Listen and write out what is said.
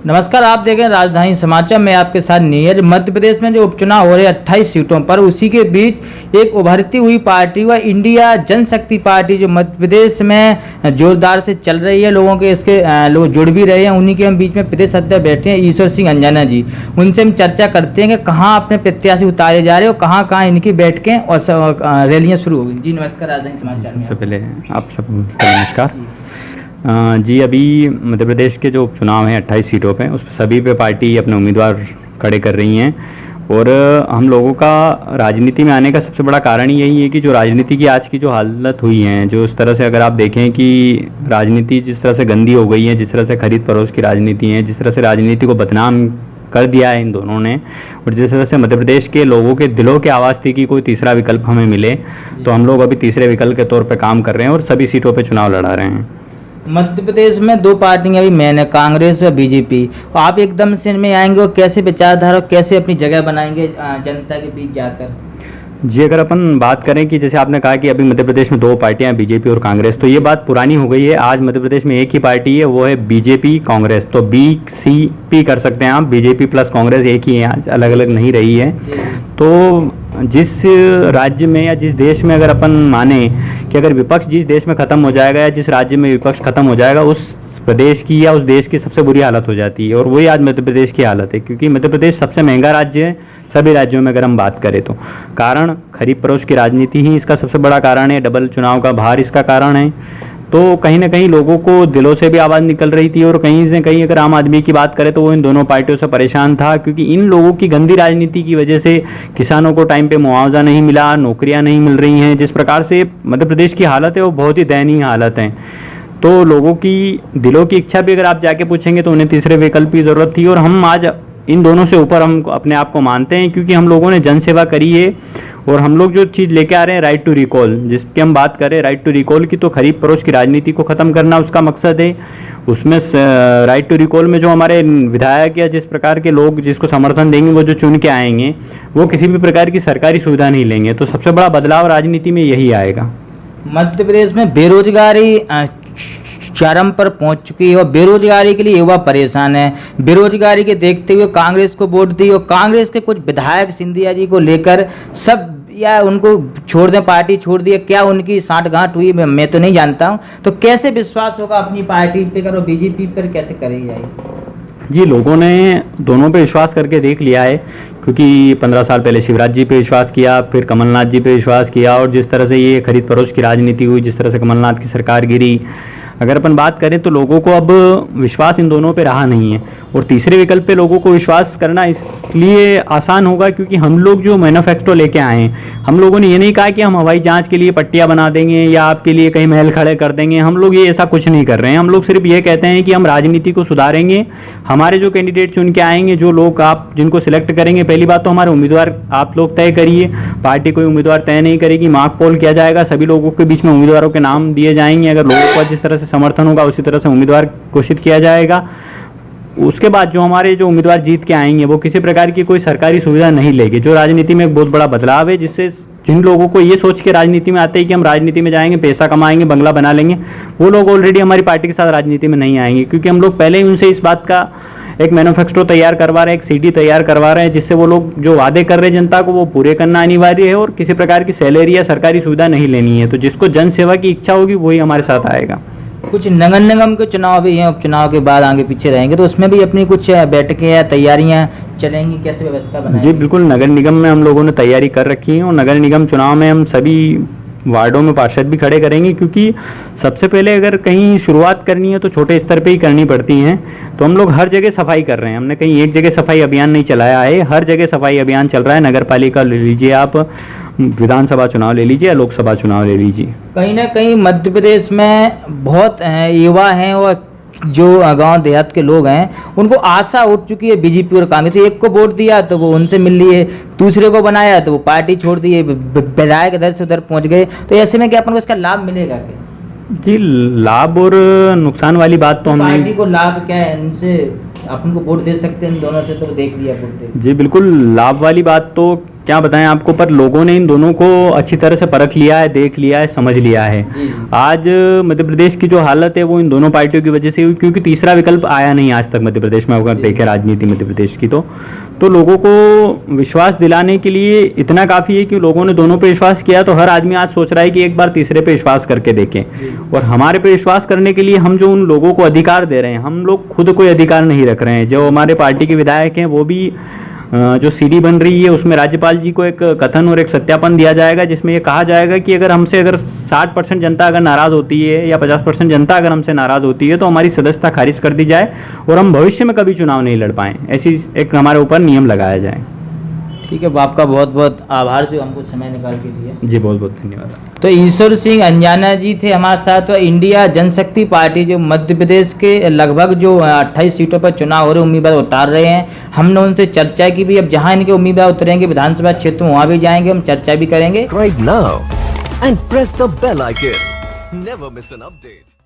नमस्कार, आप देख रहे हैं राजधानी समाचार में आपके साथ नीरज। मध्य प्रदेश में जो उपचुनाव हो रहे हैं 28 सीटों पर, उसी के बीच एक उभरती हुई पार्टी व इंडिया जनशक्ति पार्टी जो मध्य प्रदेश में जोरदार से चल रही है, लोगों के इसके लोग जुड़ भी रहे हैं। उन्हीं के हम बीच में प्रदेश अध्यक्ष बैठे हैं ईश्वर सिंह अंजना जी। उनसे हम चर्चा करते हैं कि कहाँ अपने प्रत्याशी उतारे जा रहे हैं और कहाँ कहाँ इनकी बैठकें और रैलियाँ शुरू हो गई। जी नमस्कार, राजधानी समाचार में सबसे पहले आप सबको नमस्कार जी। अभी मध्य प्रदेश के जो उपचुनाव हैं 28 सीटों पे, उस सभी पे पार्टी अपने उम्मीदवार खड़े कर रही हैं। और हम लोगों का राजनीति में आने का सबसे बड़ा कारण यही है कि जो राजनीति की आज की जो हालत हुई है, जो इस तरह से अगर आप देखें कि राजनीति जिस तरह से गंदी हो गई है, जिस तरह से खरीद फरोश की राजनीति है, जिस तरह से राजनीति को बदनाम कर दिया है इन दोनों ने, और जिस तरह से मध्य प्रदेश के लोगों के दिलों की आवाज़ थी कि कोई तीसरा विकल्प हमें मिले, तो हम लोग अभी तीसरे विकल्प के तौर पर काम कर रहे हैं और सभी सीटों पर चुनाव लड़ा रहे हैं। मध्य प्रदेश में दो पार्टियां अभी मेन है, कांग्रेस व बीजेपी। आप एकदम से इनमें आएंगे और कैसे विचारधारा, कैसे अपनी जगह बनाएंगे जनता के बीच जाकर? जी, अगर अपन बात करें कि जैसे आपने कहा कि अभी मध्य प्रदेश में दो पार्टियां बीजेपी और कांग्रेस, तो ये बात पुरानी हो गई है। आज मध्य प्रदेश में एक ही पार्टी है, वो है बीजेपी कांग्रेस। तो BCP कर सकते हैं आप, बीजेपी प्लस कांग्रेस एक ही है, आज अलग अलग नहीं रही है। तो जिस राज्य में या जिस देश में अगर अपन माने कि अगर विपक्ष जिस देश में ख़त्म हो जाएगा या जिस राज्य में विपक्ष ख़त्म हो जाएगा, उस प्रदेश की या उस देश की सबसे बुरी हालत हो जाती है। और वही आज मध्य प्रदेश की हालत है, क्योंकि मध्य प्रदेश सबसे महंगा राज्य है सभी राज्यों में अगर हम बात करें तो। कारण खरीद फरोश की राजनीति ही इसका सबसे बड़ा कारण है, डबल चुनाव का भार इसका कारण है। तो कहीं ना कहीं लोगों को दिलों से भी आवाज़ निकल रही थी, और कहीं से कहीं अगर आम आदमी की बात करें तो वो इन दोनों पार्टियों से परेशान था, क्योंकि इन लोगों की गंदी राजनीति की वजह से किसानों को टाइम पे मुआवजा नहीं मिला, नौकरियां नहीं मिल रही हैं। जिस प्रकार से मध्य प्रदेश की हालत है वो बहुत ही दयनीय हालत है। तो लोगों की दिलों की इच्छा भी अगर आप जाके पूछेंगे तो उन्हें तीसरे विकल्प की ज़रूरत थी, और हम आज इन दोनों से ऊपर हम अपने आप को मानते हैं, क्योंकि हम लोगों ने जनसेवा करी है। और हम लोग जो चीज़ लेके आ रहे हैं, राइट टू रिकॉल, जिसकी हम बात करें राइट टू रिकॉल की, तो खरीद फरोश की राजनीति को ख़त्म करना उसका मकसद है। उसमें राइट टू रिकॉल में जो हमारे विधायक या जिस प्रकार के लोग जिसको समर्थन देंगे, वो जो चुन के आएंगे, वो किसी भी प्रकार की सरकारी सुविधा नहीं लेंगे। तो सबसे बड़ा बदलाव राजनीति में यही आएगा। मध्य प्रदेश में बेरोजगारी चरम पर पहुंच चुकी है और बेरोजगारी के लिए युवा परेशान है। बेरोजगारी के देखते हुए कांग्रेस को वोट दी, और कांग्रेस के कुछ विधायक सिंधिया जी को लेकर सब या उनको छोड़ दें, पार्टी छोड़ दी, क्या उनकी साठगांठ हुई मैं तो नहीं जानता हूं। तो कैसे विश्वास होगा अपनी पार्टी पे करो, बीजेपी पर कैसे करेगी जाएगी? जी, लोगों ने दोनों पे विश्वास करके देख लिया है, क्योंकि 15 साल पहले शिवराज जी पे विश्वास किया, फिर कमलनाथ जी पे विश्वास किया, और जिस तरह से ये खरीद फरोश की राजनीति हुई, जिस तरह से कमलनाथ की सरकार गिरी, अगर अपन बात करें तो लोगों को अब विश्वास इन दोनों पे रहा नहीं है। और तीसरे विकल्प पे लोगों को विश्वास करना इसलिए आसान होगा क्योंकि हम लोग जो मैन्युफैक्चर लेके आए हैं, हम लोगों ने ये नहीं कहा कि हम हवाई जहाज़ के लिए पट्टियाँ बना देंगे या आपके लिए कहीं महल खड़े कर देंगे। हम लोग ये ऐसा कुछ नहीं कर रहे हैं। हम लोग सिर्फ ये कहते हैं कि हम राजनीति को सुधारेंगे। हमारे जो कैंडिडेट चुन के आएंगे, जो लोग आप जिनको सिलेक्ट करेंगे, पहली बात तो हमारे उम्मीदवार आप लोग तय करिए, पार्टी कोई उम्मीदवार तय नहीं करेगी, मॉक पोल किया जाएगा, सभी लोगों के बीच में उम्मीदवारों के नाम दिए जाएंगे। अगर लोगों का जिस तरह से समर्थन होगा उसी तरह से उम्मीदवार घोषित किया जाएगा। उसके बाद जो हमारे जो उम्मीदवार जीत के आएंगे वो किसी प्रकार की कोई सरकारी सुविधा नहीं लेंगे, जो राजनीति में एक बहुत बड़ा बदलाव है, जिससे जिन लोगों को ये सोच के राजनीति में आते हैं कि हम राजनीति में जाएंगे, पैसा कमाएंगे, बंगला बना लेंगे, वो लोग ऑलरेडी हमारी पार्टी के साथ राजनीति में नहीं आएंगे, क्योंकि हम लोग पहले ही उनसे इस बात का एक मैन्युफैक्चर तैयार करवा रहे हैं, एक CD तैयार करवा रहे हैं, जिससे वो लोग जो वादे कर रहे हैं जनता को वो पूरे करना अनिवार्य है, और किसी प्रकार की सैलरी या सरकारी सुविधा नहीं लेनी है। तो जिसको जन सेवा की इच्छा होगी वही हमारे साथ आएगा। कुछ नगर निगम के चुनाव भी हैं, उपचुनाव के बाद आगे पीछे रहेंगे, तो उसमें भी अपनी कुछ बैठकें या तैयारियां चलेंगी, कैसे व्यवस्था बनाएंगे? जी बिल्कुल, नगर निगम में हम लोगों ने तैयारी कर रखी है, और नगर निगम चुनाव में हम सभी वार्डों में पार्षद भी खड़े करेंगे, क्योंकि सबसे पहले अगर कहीं शुरुआत करनी है तो छोटे स्तर पे ही करनी पड़ती हैं। तो हम लोग हर जगह सफाई कर रहे हैं, हमने कहीं एक जगह सफाई अभियान नहीं चलाया है, हर जगह सफाई अभियान चल रहा है। नगर पालिका ले लीजिए, आप विधानसभा चुनाव ले लीजिए या लोकसभा चुनाव ले लीजिए, कहीं ना कहीं मध्य प्रदेश में बहुत युवा हैं और जो गांव देहात के लोग हैं, उनको आशा उठ चुकी है बीजेपी और कांग्रेस। एक को वोट दिया तो वो उनसे मिल लिए, दूसरे को बनाया तो वो पार्टी छोड़ दिए, विधायक इधर से उधर पहुंच गए। तो ऐसे में क्या अपन को इसका लाभ मिलेगा क्या? जी, लाभ और नुकसान वाली बात तो हमने, पार्टी को लाभ क्या है, इनसे अपन को वोट दे सकते हैं इन दोनों से, तो देख लिया वोट। जी बिल्कुल, लाभ वाली बात तो क्या बताएं आपको, पर लोगों ने इन दोनों को अच्छी तरह से परख लिया है, देख लिया है, समझ लिया है। आज मध्य प्रदेश की जो हालत है वो इन दोनों पार्टियों की वजह से हुई, क्योंकि तीसरा विकल्प आया नहीं आज तक मध्य प्रदेश में। अगर देखें राजनीति मध्य प्रदेश की तो लोगों को विश्वास दिलाने के लिए इतना काफ़ी है कि लोगों ने दोनों पे विश्वास किया, तो हर आदमी आज सोच रहा है कि एक बार तीसरे पे विश्वास करके देखें। और हमारे पे विश्वास करने के लिए हम जो उन लोगों को अधिकार दे रहे हैं, हम लोग खुद कोई अधिकार नहीं रख रहे हैं। जो हमारे पार्टी के विधायक हैं वो भी जो सीडी बन रही है उसमें राज्यपाल जी को एक कथन और एक सत्यापन दिया जाएगा, जिसमें ये कहा जाएगा कि अगर 60% जनता अगर नाराज़ होती है या 50% जनता अगर हमसे नाराज़ होती है तो हमारी सदस्यता खारिज कर दी जाए और हम भविष्य में कभी चुनाव नहीं लड़ पाएँ, ऐसी एक हमारे ऊपर नियम लगाया जाए। ठीक है, आपका बहुत बहुत आभार जो हमको समय निकाल के दिया। जी बहुत बहुत धन्यवाद। तो ईश्वर सिंह अंजाना जी थे हमारे साथ। तो इंडिया जनशक्ति पार्टी जो मध्य प्रदेश के लगभग जो 28 सीटों पर चुनाव हो रहे उम्मीदवार उतार रहे हैं, हमने उनसे चर्चा की भी। अब जहां इनके उम्मीदवार उतरेंगे विधानसभा क्षेत्र में, वहां भी जाएंगे, हम चर्चा भी करेंगे। Subscribe now and press the bell icon. Never miss an update.